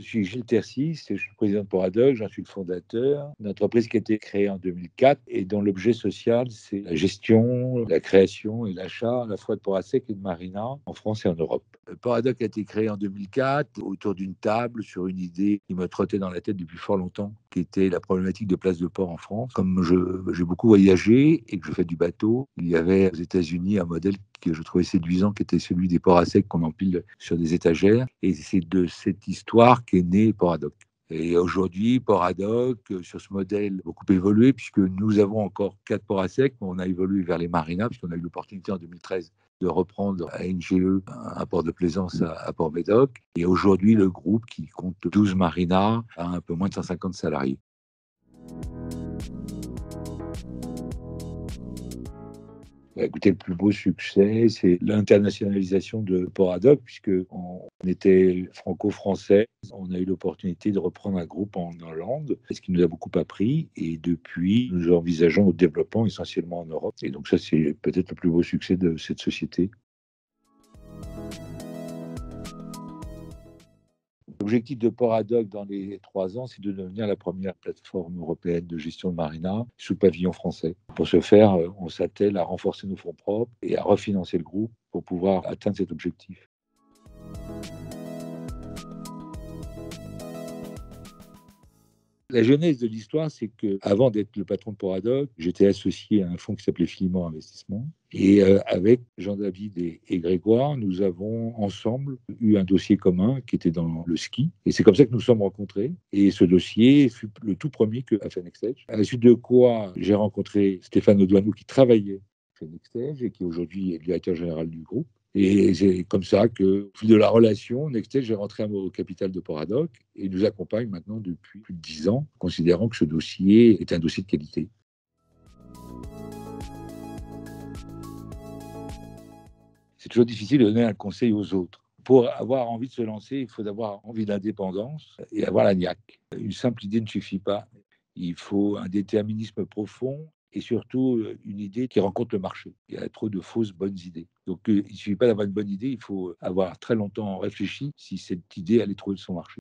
suis Gilles Tercy, je suis le président de Poradoc, j'en suis le fondateur. Une entreprise qui a été créée en 2004 et dont l'objet social, c'est la gestion, la création et l'achat à la fois de porc à sec et de marina en France et en Europe. Poradoc a été créé en 2004 autour d'une table sur une idée qui me trottait dans la tête depuis fort longtemps, qui était la problématique de place de port en France. Comme j'ai beaucoup voyagé et que je fais du bateau, il y avait aux États-Unis un modèle que je trouvais séduisant, qui était celui des porcs à sec qu'on empile sur des étagères. Et c'est de cette histoire qu'est né Poradoc. Et aujourd'hui, Poradoc, sur ce modèle, a beaucoup évolué, puisque nous avons encore 4 ports à sec, mais on a évolué vers les marinas, puisqu'on a eu l'opportunité en 2013 de reprendre à NGE un port de plaisance à Port-Médoc. Et aujourd'hui, le groupe, qui compte 12 marinas, a un peu moins de 150 salariés. Écoutez, le plus beau succès, c'est l'internationalisation de Poradoc, puisqu'on était franco-français. On a eu l'opportunité de reprendre un groupe en Hollande, ce qui nous a beaucoup appris. Et depuis, nous envisageons le développement essentiellement en Europe. Et donc ça, c'est peut-être le plus beau succès de cette société. L'objectif de Poradoc dans les 3 ans, c'est de devenir la première plateforme européenne de gestion de marina sous pavillon français. Pour ce faire, on s'attelle à renforcer nos fonds propres et à refinancer le groupe pour pouvoir atteindre cet objectif. La genèse de l'histoire, c'est que avant d'être le patron de Poradoc, j'étais associé à un fonds qui s'appelait Filimore Investissement. Et avec Jean-David et Grégoire, nous avons ensemble eu un dossier commun qui était dans le ski. Et c'est comme ça que nous sommes rencontrés. Et ce dossier fut le tout premier que a fait Nextage. À la suite de quoi, j'ai rencontré Stéphane Audouaneau qui travaillait chez Nextage et qui aujourd'hui est le directeur général du groupe. Et c'est comme ça que, au fil de la relation, Nextage est rentré au capital de Poradoc et nous accompagne maintenant depuis plus de 10 ans, considérant que ce dossier est un dossier de qualité. C'est toujours difficile de donner un conseil aux autres. Pour avoir envie de se lancer, il faut avoir envie d'indépendance et avoir la niaque. Une simple idée ne suffit pas. Il faut un déterminisme profond et surtout une idée qui rencontre le marché. Il y a trop de fausses bonnes idées. Donc il ne suffit pas d'avoir une bonne idée, il faut avoir très longtemps réfléchi si cette idée allait trouver son marché.